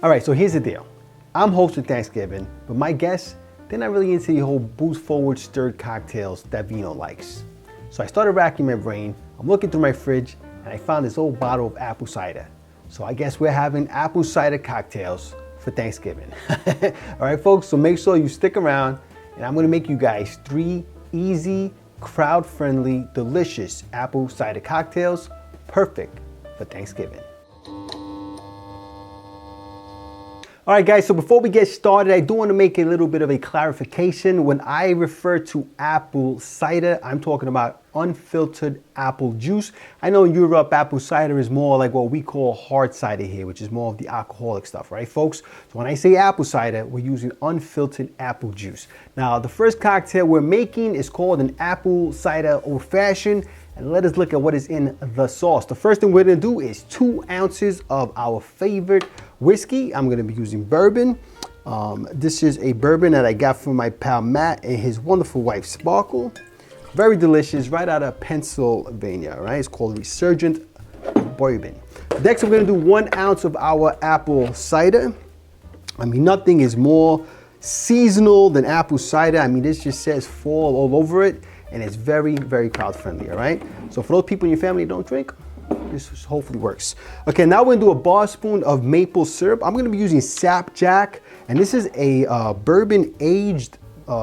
All right, so here's the deal. I'm hosting Thanksgiving, but my guests, they're not really into the whole booze forward stirred cocktails that Vino likes. So I started racking my brain. I'm looking through my fridge and I found this old bottle of apple cider. So I guess we're having apple cider cocktails for Thanksgiving. All right, folks, so make sure you stick around and I'm gonna make you guys 3 easy, crowd-friendly, delicious apple cider cocktails, perfect for Thanksgiving. All right, guys, so before we get started, I do want to make a little bit of a clarification. When I refer to apple cider, I'm talking about unfiltered apple juice. I know in Europe, apple cider is more like what we call hard cider here, which is more of the alcoholic stuff, right, folks? So when I say apple cider, we're using unfiltered apple juice. Now, the first cocktail we're making is called an apple cider old fashioned. And let us look at what is in the sauce. The first thing we're gonna do is 2 ounces of our favorite whiskey. I'm gonna be using bourbon. This is a bourbon that I got from my pal Matt and his wonderful wife Sparkle. Very delicious, right out of Pennsylvania, right? It's called Resurgent Bourbon. Next, we're gonna do 1 ounce of our apple cider. I mean, nothing is more seasonal than apple cider. I mean, this just says fall all over it. And it's very, very crowd friendly, all right? So for those people in your family that don't drink, this hopefully works. Okay, now we're gonna do a bar spoon of maple syrup. I'm gonna be using Sapjack, and this is a bourbon aged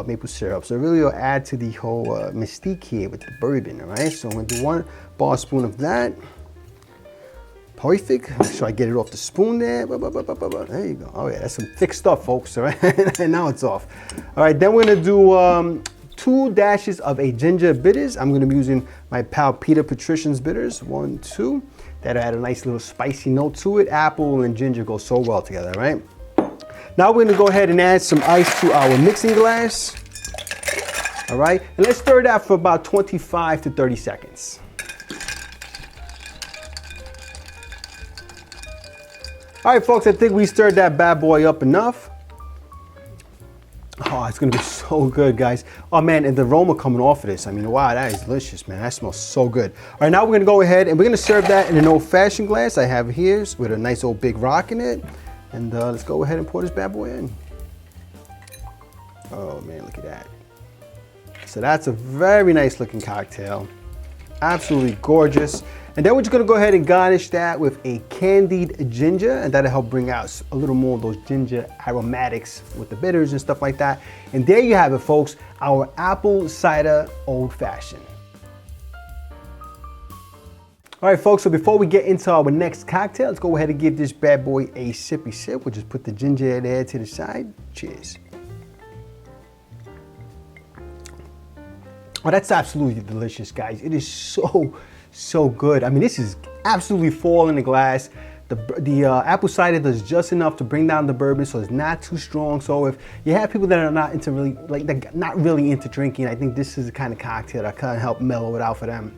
maple syrup. So it really will add to the whole mystique here with the bourbon, all right? So I'm gonna do 1 bar spoon of that. Perfect. Make sure I get it off the spoon there. There you go. Oh yeah, that's some thick stuff, folks, all right? And now it's off. All right, then we're gonna do 2 dashes of a ginger bitters. I'm gonna be using my pal Peter Patrician's bitters, 1, 2. That'll add a nice little spicy note to it. Apple and ginger go so well together, right? Now we're gonna go ahead and add some ice to our mixing glass. All right, and let's stir that for about 25 to 30 seconds. All right, folks, I think we stirred that bad boy up enough. Oh, it's gonna be so good, guys. Oh man, and the aroma coming off of this. I mean, wow, that is delicious, man. That smells so good. All right, now we're gonna go ahead and we're gonna serve that in an old-fashioned glass I have here with a nice old big rock in it. And let's go ahead and pour this bad boy in. Oh man, look at that. So that's a very nice looking cocktail. Absolutely gorgeous. And then we're just gonna go ahead and garnish that with a candied ginger, and that'll help bring out a little more of those ginger aromatics with the bitters and stuff like that. And there you have it, folks, our apple cider old fashioned. All right, folks, so before we get into our next cocktail, let's go ahead and give this bad boy a sippy sip. We'll just put the ginger there to the side. Cheers. Oh, that's absolutely delicious, guys. It is so good. I mean, this is absolutely fall in the glass. The apple cider does just enough to bring down the bourbon, so it's not too strong. So if you have people that are not into not really into drinking, I think this is the kind of cocktail that kind of help mellow it out for them.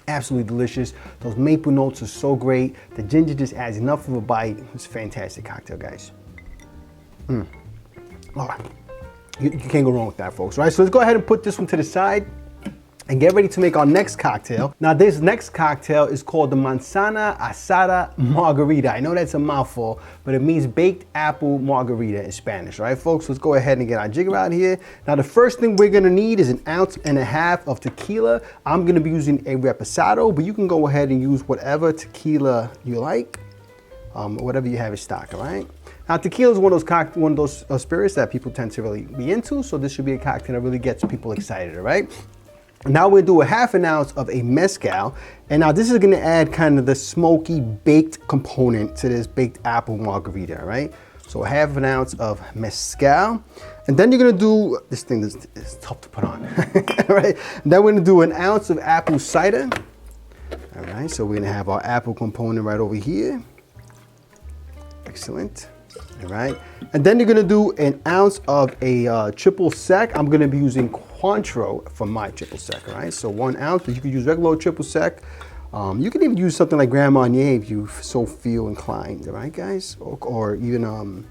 Absolutely delicious. Those maple notes are so great. The ginger just adds enough of a bite. It's a fantastic cocktail, guys. Oh, you can't go wrong with that, folks. All right, so let's go ahead and put this one to the side and get ready to make our next cocktail. Now, this next cocktail is called the Manzana Asada Margarita. I know that's a mouthful, but it means baked apple margarita in Spanish, right, folks? Let's go ahead and get our jigger out here. Now, the first thing we're gonna need is 1.5 ounces of tequila. I'm gonna be using a reposado, but you can go ahead and use whatever tequila you like, whatever you have in stock, all right? Now, tequila is one of those spirits that people tend to really be into, so this should be a cocktail that really gets people excited, all right? Now we'll do 1/2 ounce of a mezcal, and now this is gonna add kind of the smoky baked component to this baked apple margarita, right? So 1/2 ounce of mezcal, and then you're gonna do, this thing is tough to put on, all right? And then we're gonna do 1 ounce of apple cider, all right? So we're gonna have our apple component right over here. Excellent. All right, and then you're gonna do 1 ounce of a triple sec. I'm gonna be using Cointreau for my triple sec, all right? So 1 ounce, but you could use regular triple sec. You can even use something like Grand Marnier if you so feel inclined, all right, guys? Or even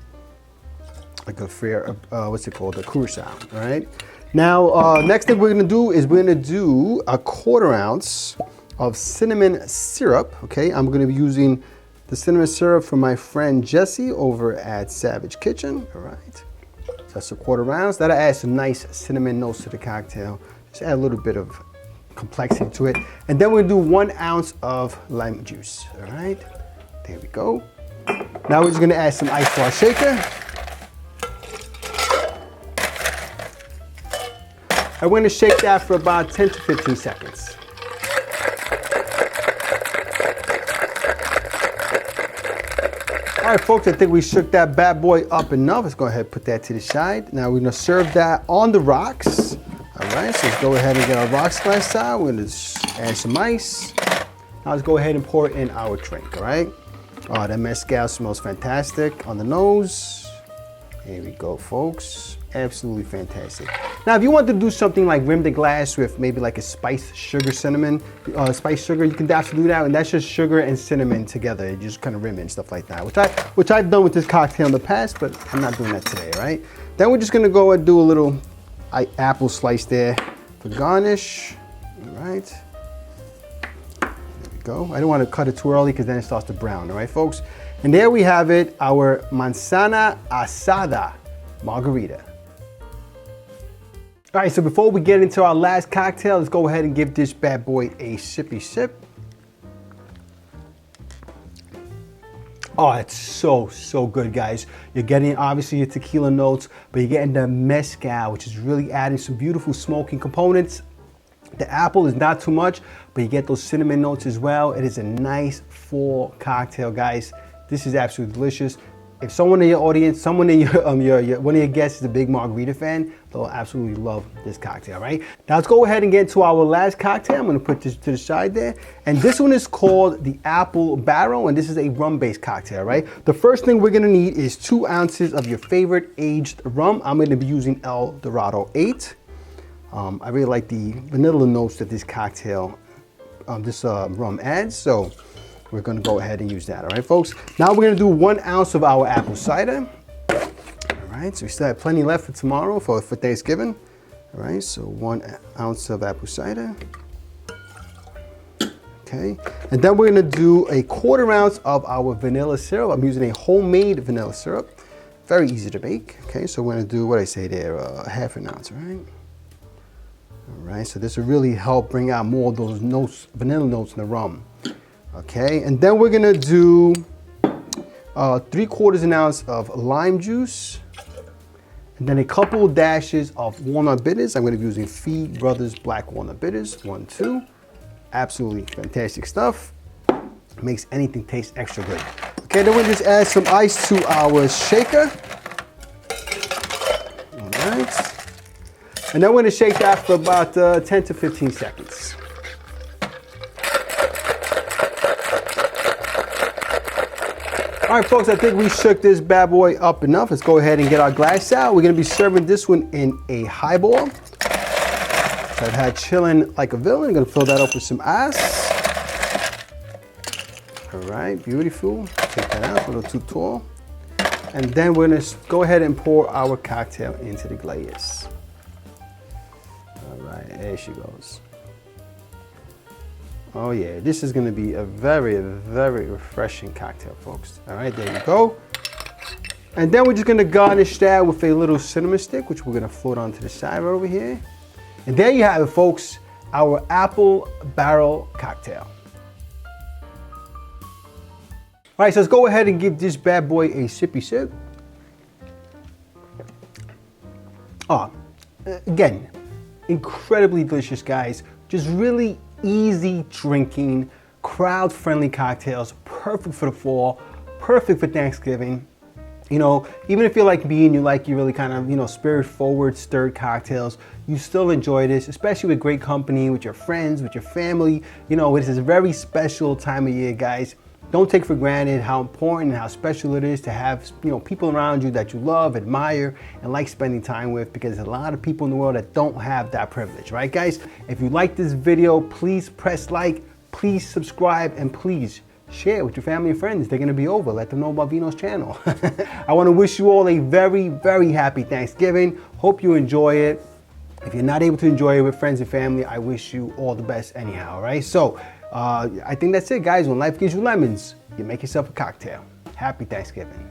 like a fair, what's it called, a Curacao, all right? Now, next thing we're gonna do is we're gonna do 1/4 ounce of cinnamon syrup, okay? I'm gonna be using the cinnamon syrup from my friend Jesse over at Savage Kitchen. All right. So that's a 1/4 ounce. That'll add some nice cinnamon notes to the cocktail. Just add a little bit of complexity to it. And then we're gonna do 1 ounce of lime juice. All right. There we go. Now we're just gonna add some ice to our shaker. I'm gonna shake that for about 10 to 15 seconds. All right, folks, I think we shook that bad boy up enough. Let's go ahead and put that to the side. Now we're gonna serve that on the rocks. All right, so let's go ahead and get our rocks glass out. We're gonna add some ice. Now let's go ahead and pour in our drink, all right? Oh, that mezcal smells fantastic on the nose. Here we go, folks. Absolutely fantastic. Now, if you want to do something like rim the glass with maybe like a spiced sugar cinnamon, spiced sugar, you can absolutely do that. And that's just sugar and cinnamon together. You just kind of rim it and stuff like that, which I've done with this cocktail in the past, but I'm not doing that today, right? Then we're just gonna go and do a little apple slice there for garnish. All right. There we go. I don't want to cut it too early because then it starts to brown, all right, folks? And there we have it, our Manzana Asada Margarita. All right, so before we get into our last cocktail, let's go ahead and give this bad boy a sippy sip. Oh, it's so good, guys. You're getting obviously your tequila notes, but you're getting the mezcal, which is really adding some beautiful smoking components. The apple is not too much, but you get those cinnamon notes as well. It is a nice full cocktail, guys. This is absolutely delicious. If someone in your audience, someone in your one of your guests is a big margarita fan, they'll absolutely love this cocktail, right? Now let's go ahead and get to our last cocktail. I'm gonna put this to the side there. And this one is called the Apple Barrel, and this is a rum-based cocktail, right? The first thing we're gonna need is 2 ounces of your favorite aged rum. I'm gonna be using El Dorado 8. I really like the vanilla notes that this cocktail, this rum adds, so we're gonna go ahead and use that, all right, folks? Now we're gonna do 1 ounce of our apple cider. All right, so we still have plenty left for tomorrow for Thanksgiving. All right, so 1 ounce of apple cider. Okay, and then we're gonna do a 1/4 ounce of our vanilla syrup. I'm using a homemade vanilla syrup. Very easy to make. Okay, so we're gonna do, what I say there, 1/2 ounce, right? All right, so this will really help bring out more of those notes, vanilla notes in the rum. Okay, and then we're gonna do 3/4 ounce of lime juice, and then a couple dashes of walnut bitters. I'm gonna be using Fee Brothers Black Walnut Bitters, 1, 2. Absolutely fantastic stuff. Makes anything taste extra good. Okay, then we'll just add some ice to our shaker. All right. And then we're gonna shake that for about 10 to 15 seconds. All right, folks, I think we shook this bad boy up enough. Let's go ahead and get our glass out. We're gonna be serving this one in a highball. So I've had chilling like a villain. I'm gonna fill that up with some ice. All right, beautiful. Take that out, a little too tall. And then we're gonna go ahead and pour our cocktail into the glass. All right, there she goes. Oh yeah, this is gonna be a very, very refreshing cocktail, folks. All right, there you go. And then we're just gonna garnish that with a little cinnamon stick, which we're gonna float onto the side right over here. And there you have it, folks, our Apple Barrel cocktail. All right, so let's go ahead and give this bad boy a sippy sip. Again, incredibly delicious, guys. Just really easy drinking, crowd-friendly cocktails, perfect for the fall, perfect for Thanksgiving. You know, even if you're like me and you really kind of, you know, spirit-forward stirred cocktails, you still enjoy this, especially with great company, with your friends, with your family. You know, this is a very special time of year, guys. Don't take for granted how important and how special it is to have, you know, people around you that you love, admire, and like spending time with, because there's a lot of people in the world that don't have that privilege, right, guys? If you like this video, please press like, please subscribe, and please share it with your family and friends. They're gonna be over. Let them know about Vino's channel. I wanna wish you all a very, very happy Thanksgiving. Hope you enjoy it. If you're not able to enjoy it with friends and family, I wish you all the best anyhow, right? So I think that's it, guys. When life gives you lemons, you make yourself a cocktail. Happy Thanksgiving.